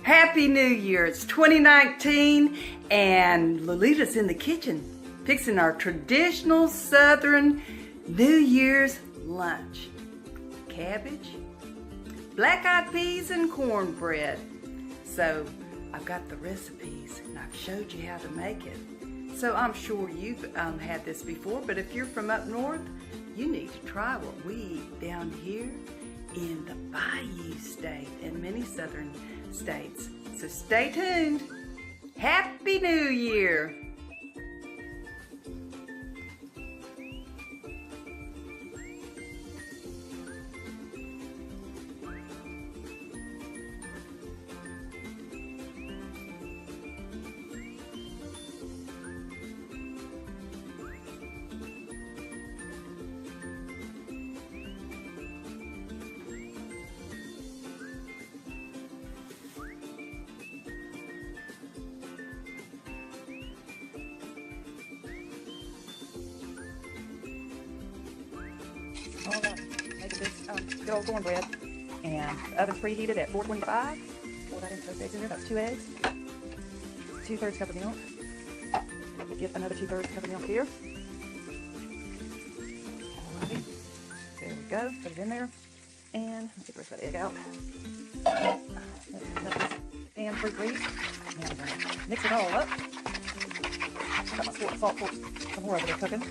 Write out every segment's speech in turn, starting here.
Happy New Year. It's 2019 and Lolita's in the kitchen fixing our traditional Southern New Year's lunch. Cabbage, black-eyed peas, and cornbread. So I've got the recipes and I've showed you how to make it. So I'm sure you've had this before, but if you're from up north, you need to try what we eat down here in the Bayou State and many southern states. So stay tuned. Happy New Year! Alright, making this good old cornbread, and the oven's preheated at 425. Pour that into those eggs in there. That's 2 eggs, 2/3 cup of milk. Get another 2/3 cup of milk here. Alrighty, there we go. Put it in there, and let's get the rest of that egg out. And preheat, and mix it all up. Got my salt fork some more over there cooking.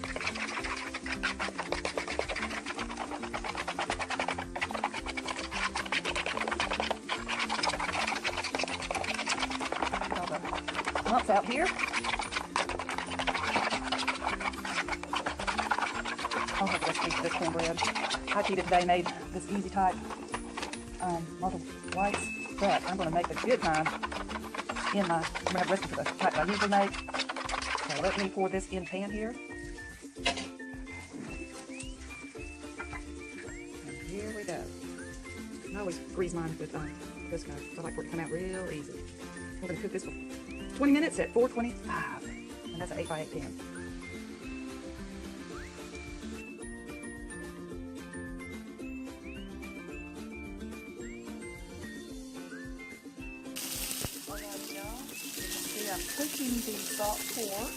Lumps out here. I'll have a recipe for this cornbread. I cheated today, made this easy type marble whites, but I'm going to make the good kind in my, I'm going to have a recipe for the type that I usually make. So let me pour this in pan here. And here we go. I always grease mine with this guy. I like for it to come out real easy. We're going to cook this for 20 minutes at 425, and that's an 8x8 pan. Alright, y'all, you can see I'm cooking the salt pork.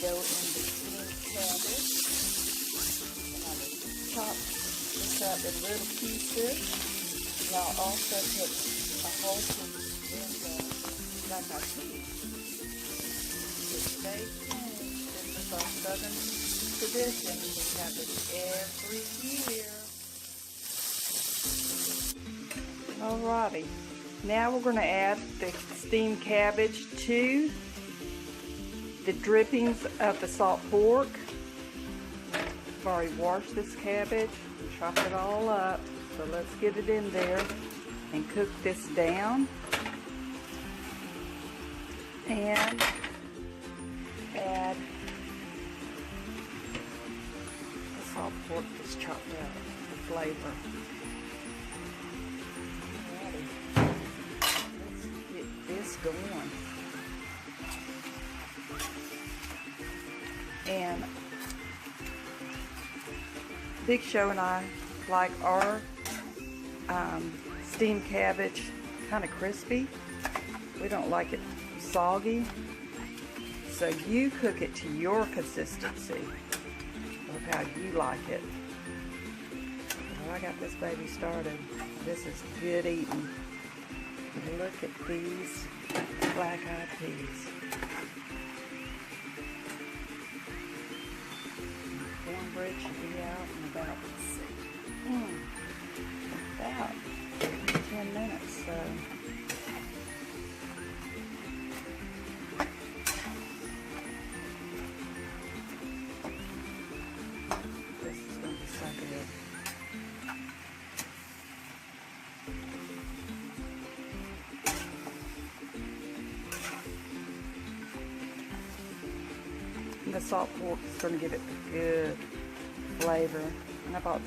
Go in the steamed cabbage. And I will chop this up in little pieces. And I'll also put a whole piece in the black-eyed peas. So stay tuned. This is our southern tradition. We have it every year. Alrighty. Now we're going to add the steamed cabbage to the drippings of the salt pork. I've already washed this cabbage, chopped it all up. So let's get it in there and cook this down. And add the salt pork that's chopped out for flavor. Alrighty. Let's get this going. And Big Show and I like our steamed cabbage kind of crispy. We don't like it soggy. So you cook it to your consistency of how you like it. Well, I got this baby started. This is good eating. Look at these black-eyed peas. Cornbread should be out in about, let's see, about 10 minutes, so this is going to be so good. And the salt pork is going to give it a good flavor. And I bought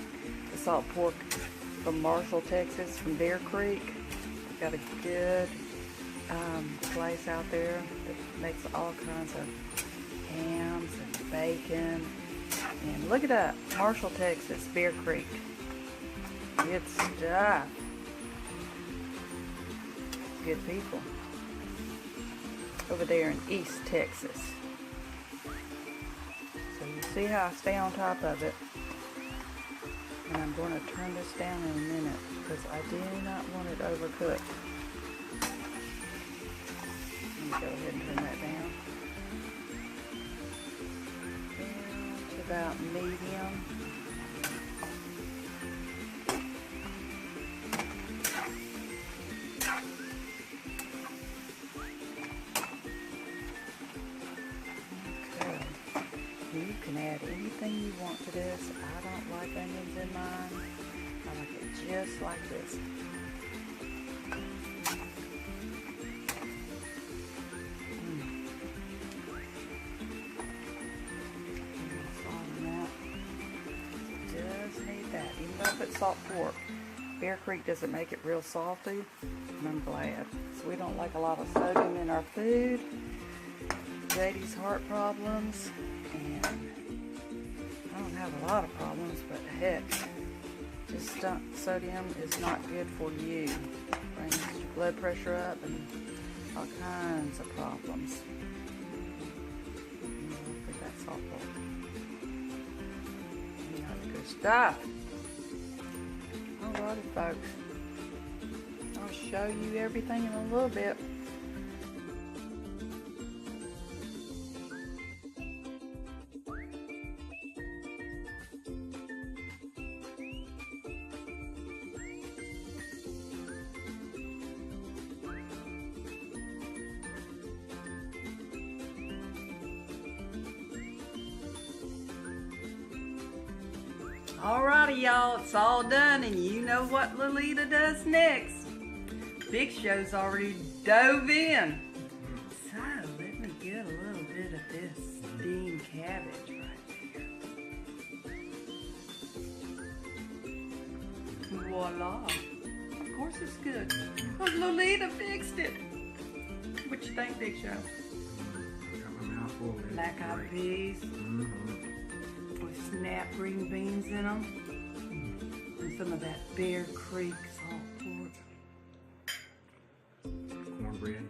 the salt pork from Marshall, Texas, from Bear Creek. They've got a good place out there that makes all kinds of hams and bacon. And look it up, Marshall, Texas, Bear Creek. Good stuff. good people over there in East Texas. So you see how I stay on top of it. And I'm going to turn this down in a minute because I do not want it overcooked. Let me go ahead and turn that down. Down to about medium. You can add anything you want to this. I don't like onions in mine. I like it just like this. Does need that. Even though it's salt pork, Bear Creek doesn't make it real salty, and I'm glad. So we don't like a lot of sodium in our food. JD's heart problems. And I don't have a lot of problems, but heck, just sodium is not good for you. Brings your blood pressure up and all kinds of problems. I think that's awful. You know, the good stuff. Alrighty, folks. I'll show you everything in a little bit. Alrighty, y'all, it's all done, and you know what Lolita does next. Big Show's already dove in. So, let me get a little bit of this steamed cabbage right here. Voila. Of course it's good. Oh, Lolita fixed it. What you think, Big Show? I got my mouth full of it. Black-eyed peas. With snap green beans in them. And some of that Bear Creek salt pork. Cornbread.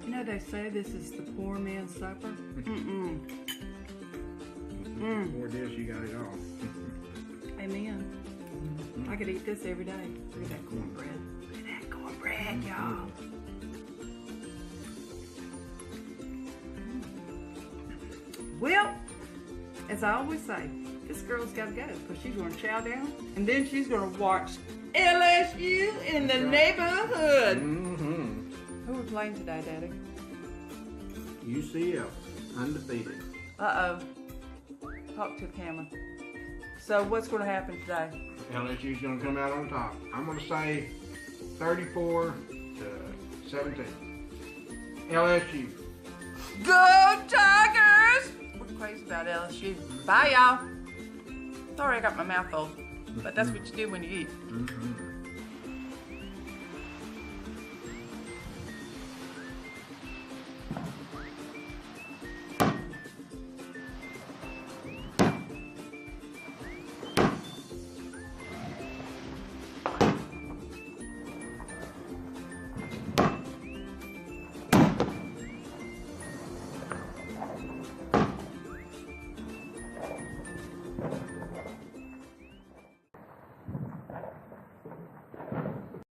You know they say this is the poor man's supper? Poor dish, you got it all. Amen. I could eat this every day. Look at that cornbread. Look at that cornbread, y'all. Well, as I always say, this girl's got to go because she's going to chow down and then she's going to watch LSU in the neighborhood. Who are we playing today, Daddy? UCF, undefeated. Uh-oh. Talk to the camera. So what's going to happen today? LSU's going to come out on top. I'm going to say 34-17. LSU. Go Tigers! We're crazy about LSU. Bye, y'all. Sorry I got my mouth full, but that's what you do when you eat.